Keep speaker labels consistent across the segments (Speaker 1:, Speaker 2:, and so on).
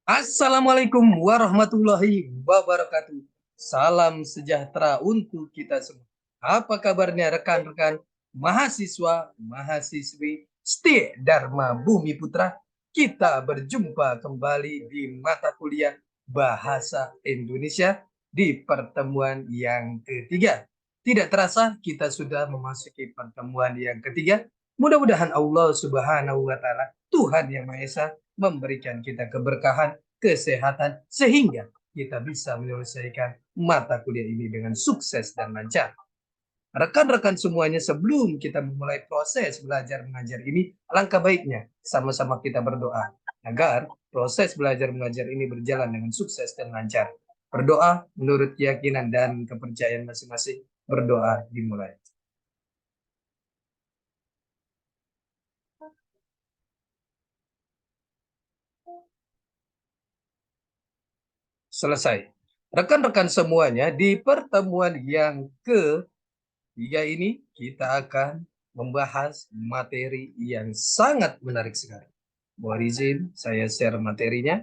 Speaker 1: Assalamualaikum warahmatullahi wabarakatuh. Salam sejahtera untuk kita semua. Apa kabarnya rekan-rekan mahasiswa, mahasiswi setia Dharma Bumi Putra? Kita berjumpa kembali di mata kuliah Bahasa Indonesia di pertemuan yang ketiga. Tidak terasa kita sudah memasuki pertemuan yang ketiga. Mudah-mudahan Allah Subhanahu wa taala, Tuhan yang Maha Esa, memberikan kita keberkahan, kesehatan, sehingga kita bisa menyelesaikan mata kuliah ini dengan sukses dan lancar. Rekan-rekan semuanya, sebelum kita memulai proses belajar mengajar ini, alangkah baiknya sama-sama kita berdoa agar proses belajar mengajar ini berjalan dengan sukses dan lancar. Berdoa menurut keyakinan dan kepercayaan masing-masing. Berdoa dimulai. Selesai. Rekan-rekan semuanya, di pertemuan yang ketiga ini kita akan membahas materi yang sangat menarik sekali. Mohon izin saya share materinya.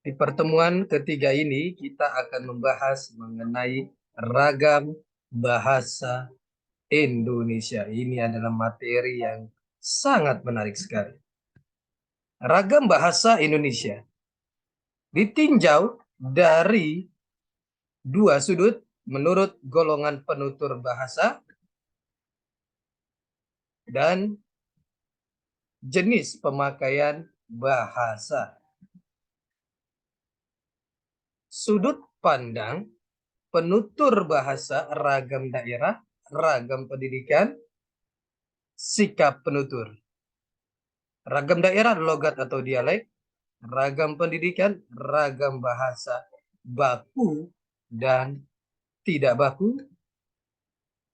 Speaker 1: Di pertemuan ketiga ini kita akan membahas mengenai ragam bahasa Indonesia. Ini adalah materi yang sangat menarik sekali. Ragam bahasa Indonesia ditinjau dari dua sudut menurut golongan penutur bahasa dan jenis pemakaian bahasa. Sudut pandang penutur bahasa ragam daerah, ragam pendidikan, sikap penutur. Ragam daerah logat atau dialek, ragam pendidikan, ragam bahasa baku dan tidak baku,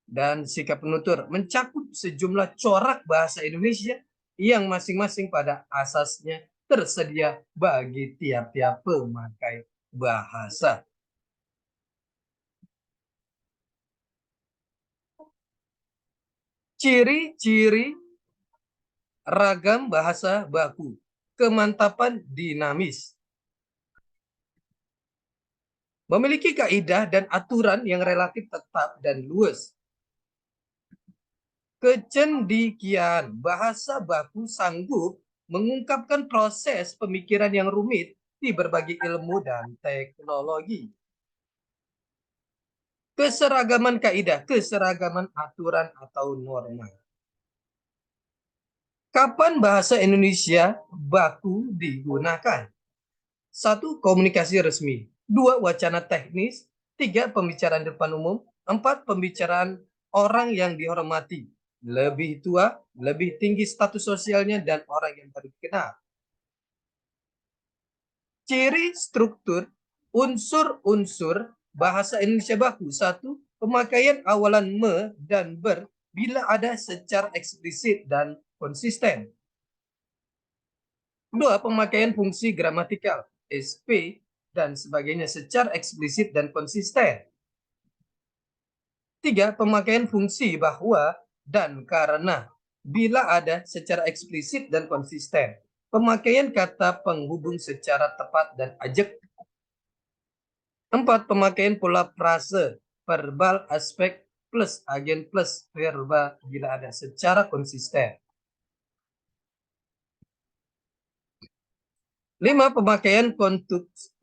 Speaker 1: dan sikap penutur mencakup sejumlah corak bahasa Indonesia yang masing-masing pada asasnya tersedia bagi tiap-tiap pemakai bahasa. Ciri-ciri ragam bahasa baku: kemantapan dinamis, memiliki kaidah dan aturan yang relatif tetap dan luas. Kecendikian bahasa baku sanggup mengungkapkan proses pemikiran yang rumit di berbagai ilmu dan teknologi. Keseragaman kaidah, keseragaman aturan atau norma. Kapan bahasa Indonesia baku digunakan? 1. Komunikasi resmi. 2. Wacana teknis. 3. Pembicaraan depan umum. 4. Pembicaraan orang yang dihormati, lebih tua, lebih tinggi status sosialnya, dan orang yang baru dikenal. Ciri struktur unsur-unsur bahasa Indonesia baku. 1. Pemakaian awalan me dan ber bila ada secara eksplisit dan konsisten. 2. Pemakaian fungsi gramatikal, SP, dan sebagainya secara eksplisit dan konsisten. 3. Pemakaian fungsi bahwa dan karena bila ada secara eksplisit dan konsisten. Pemakaian kata penghubung secara tepat dan ajak. 4. Pemakaian pola frase verbal aspek plus agen plus verba bila ada secara konsisten. 5. Pemakaian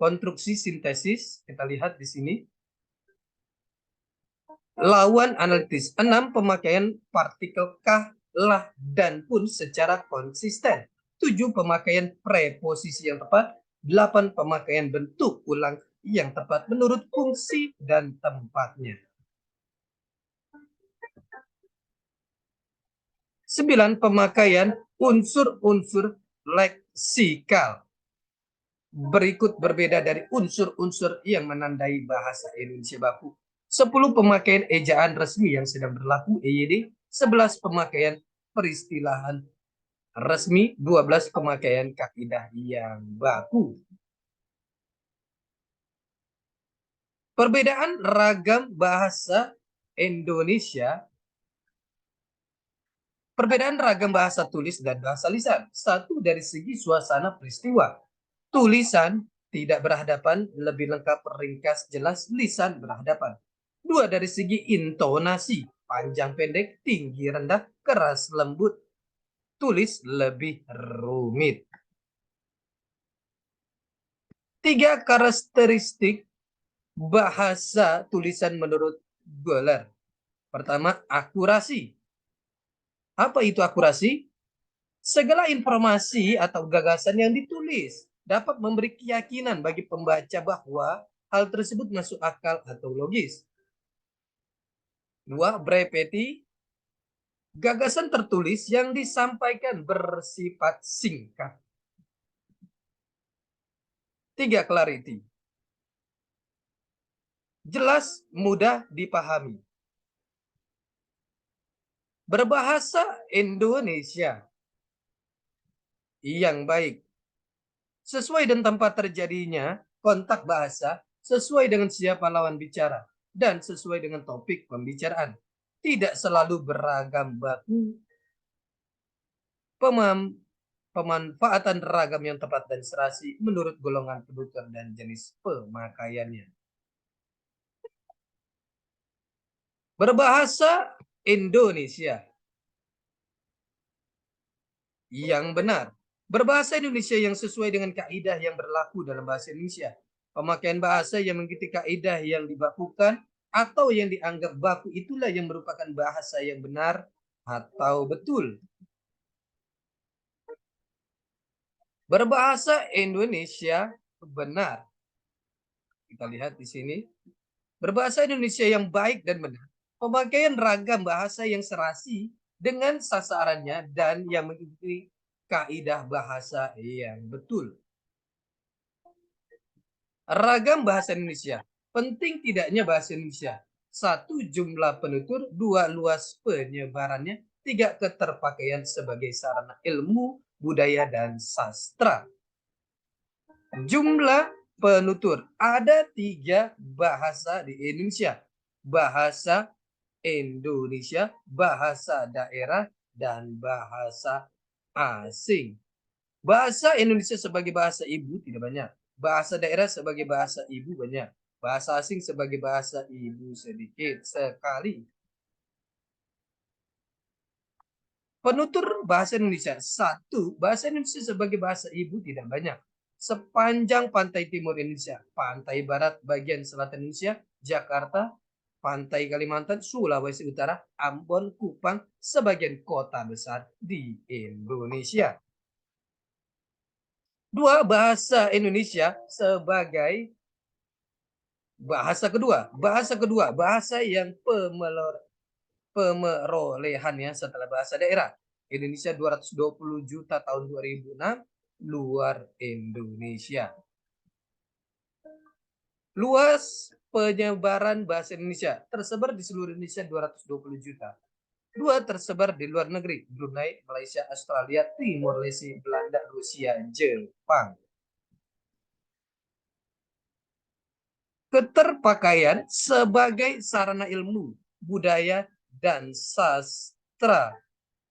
Speaker 1: konstruksi sintesis. Kita lihat di sini. Lawan analitis. 6. Pemakaian partikel kah, lah, dan pun secara konsisten. 7. Pemakaian preposisi yang tepat. 8. Pemakaian bentuk ulang yang tepat menurut fungsi dan tempatnya. 9. Pemakaian unsur-unsur leksikal. Berikut berbeda dari unsur-unsur yang menandai bahasa Indonesia baku. 10. Pemakaian ejaan resmi yang sedang berlaku, EYD. 11. Pemakaian peristilahan resmi. 12. Pemakaian kaidah yang baku. Perbedaan ragam bahasa Indonesia Perbedaan ragam bahasa tulis dan bahasa lisan. Satu, dari segi suasana peristiwa. Tulisan tidak berhadapan, lebih lengkap, ringkas, jelas. Lisan berhadapan. Dua, dari segi intonasi. Panjang pendek, tinggi rendah, keras lembut. Tulis lebih rumit. Tiga, karakteristik bahasa tulisan menurut Goller. Pertama, akurasi. Apa itu akurasi? Segala informasi atau gagasan yang ditulis dapat memberi keyakinan bagi pembaca bahwa hal tersebut masuk akal atau logis. Dua, brevity. Gagasan tertulis yang disampaikan bersifat singkat. Tiga, clarity. Jelas, mudah dipahami. Berbahasa Indonesia yang baik. Sesuai dengan tempat terjadinya kontak bahasa, sesuai dengan siapa lawan bicara, dan sesuai dengan topik pembicaraan. Tidak selalu beragam baku. Pemanfaatan ragam yang tepat dan serasi menurut golongan penutur dan jenis pemakaiannya. Berbahasa Indonesia yang benar. Berbahasa Indonesia yang sesuai dengan kaidah yang berlaku dalam bahasa Indonesia. Pemakaian bahasa yang mengikuti kaidah yang dibakukan atau yang dianggap baku itulah yang merupakan bahasa yang benar atau betul. Berbahasa Indonesia benar. Kita lihat di sini. Berbahasa Indonesia yang baik dan benar. Pemakaian ragam bahasa yang serasi dengan sasarannya dan yang mengikuti kaidah bahasa yang betul. Ragam bahasa Indonesia. Penting tidaknya bahasa Indonesia. Satu, jumlah penutur. Dua, luas penyebarannya. Tiga, keterpakaian sebagai sarana ilmu, budaya, dan sastra. Jumlah penutur. Ada 3 bahasa di Indonesia. Bahasa Indonesia, bahasa daerah, dan bahasa asing. Bahasa Indonesia sebagai bahasa ibu tidak banyak. Bahasa daerah sebagai bahasa ibu banyak. Bahasa asing sebagai bahasa ibu sedikit sekali. Penutur bahasa Indonesia. Satu, bahasa Indonesia sebagai bahasa ibu tidak banyak. Sepanjang pantai timur Indonesia, pantai barat bagian selatan Indonesia, Jakarta, pantai Kalimantan, Sulawesi Utara, Ambon, Kupang, sebagian kota besar di Indonesia. Dua, bahasa Indonesia sebagai bahasa kedua. Bahasa kedua, bahasa yang pemerolehannya setelah bahasa daerah. Indonesia 220 juta tahun 2006, luar Indonesia. Luas penyebaran bahasa Indonesia tersebar di seluruh Indonesia 220 juta. Dua, tersebar di luar negeri, Brunei, Malaysia, Australia, Timor Leste, Belanda, Rusia, Jepang. Keterpakaian sebagai sarana ilmu, budaya, dan sastra.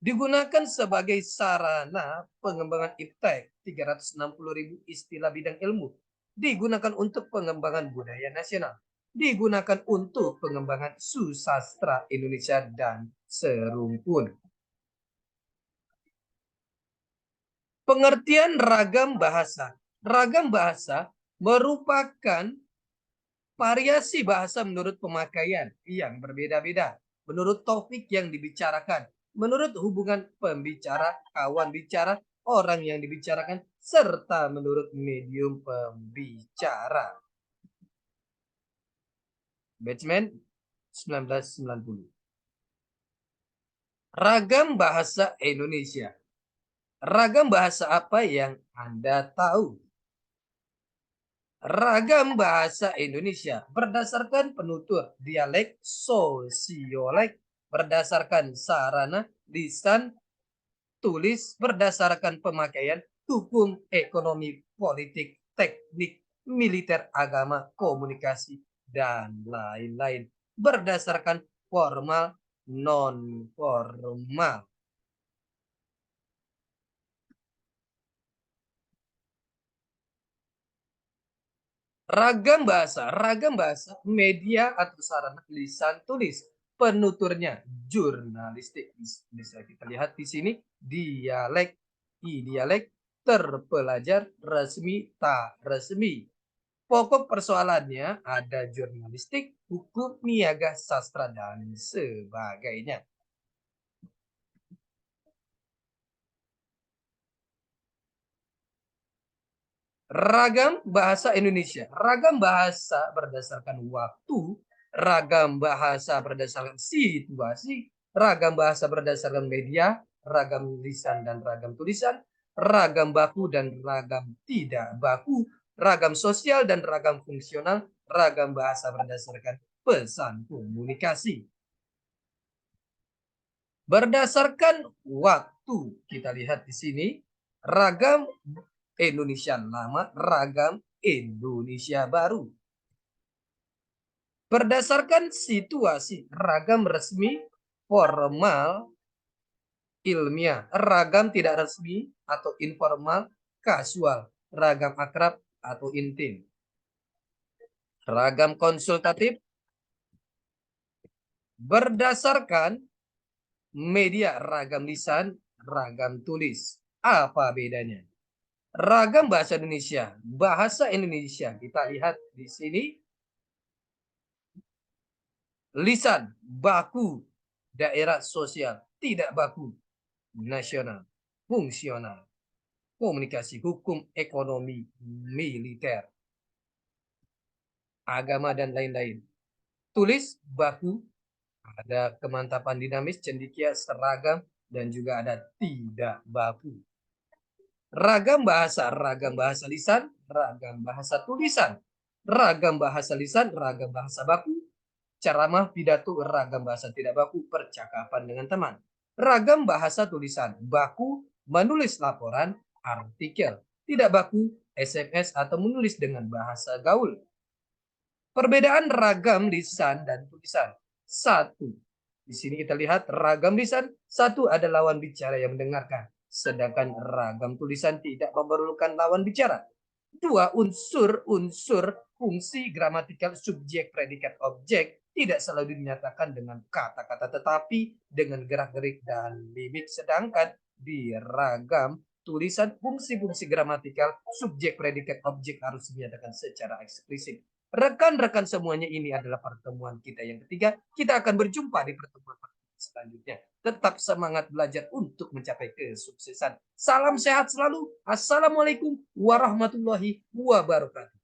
Speaker 1: Digunakan sebagai sarana pengembangan iptek, 360.000 istilah bidang ilmu. Digunakan untuk pengembangan budaya nasional. Digunakan untuk pengembangan susastra Indonesia dan serumpun. Pengertian ragam bahasa. Ragam bahasa merupakan variasi bahasa menurut pemakaian yang berbeda-beda, menurut topik yang dibicarakan, menurut hubungan pembicara, kawan bicara, orang yang dibicarakan, serta menurut medium pembicara. Batchman 1990. Ragam bahasa Indonesia. Ragam bahasa apa yang Anda tahu? Ragam bahasa Indonesia berdasarkan penutur, dialek, sosiolek, berdasarkan sarana, lisan, tulis, berdasarkan pemakaian, hukum, ekonomi, politik, teknik, militer, agama, komunikasi, dan lain-lain. Berdasarkan formal, non-formal. Ragam bahasa, media atau sarana lisan tulis. Penuturnya jurnalistik. Bisa kita lihat di sini dialek, dialek, terpelajar, resmi, tak resmi. Pokok persoalannya ada jurnalistik, hukum, niaga, sastra, dan sebagainya. Ragam bahasa Indonesia. Ragam bahasa berdasarkan waktu, ragam bahasa berdasarkan situasi, ragam bahasa berdasarkan media, ragam lisan dan ragam tulisan, ragam baku dan ragam tidak baku, ragam sosial dan ragam fungsional, ragam bahasa berdasarkan pesan komunikasi. Berdasarkan waktu, kita lihat di sini, ragam Indonesia lama, ragam Indonesia baru. Berdasarkan situasi, ragam resmi, formal, ilmiah, ragam tidak resmi atau informal, kasual, ragam akrab atau intim. Ragam konsultatif berdasarkan media, ragam lisan, ragam tulis. Apa bedanya? Ragam bahasa Indonesia kita lihat di sini. Lisan, baku, daerah sosial, tidak baku, nasional, fungsional, komunikasi, hukum, ekonomi, militer, agama, dan lain-lain. Tulis, baku, ada kemantapan dinamis, cendekia, seragam, dan juga ada tidak baku. Ragam bahasa lisan, ragam bahasa tulisan, ragam bahasa lisan, ragam bahasa baku, ceramah, pidato, ragam bahasa tidak baku, percakapan dengan teman. Ragam bahasa tulisan, baku, menulis laporan, artikel. Tidak baku, SMS atau menulis dengan bahasa gaul. Perbedaan ragam lisan dan tulisan. Satu, di sini kita lihat ragam lisan, satu ada lawan bicara yang mendengarkan. Sedangkan ragam tulisan tidak memerlukan lawan bicara. Dua, unsur-unsur fungsi gramatikal subjek, predikat, objek tidak selalu dinyatakan dengan kata-kata tetapi dengan gerak-gerik dan mimik. Sedangkan di ragam tulisan fungsi-fungsi gramatikal subjek, predikat, objek harus dinyatakan secara eksplisit. Rekan-rekan semuanya, ini adalah pertemuan kita yang ketiga. Kita akan berjumpa di pertemuan selanjutnya. Tetap semangat belajar untuk mencapai kesuksesan. Salam sehat selalu. Assalamualaikum warahmatullahi wabarakatuh.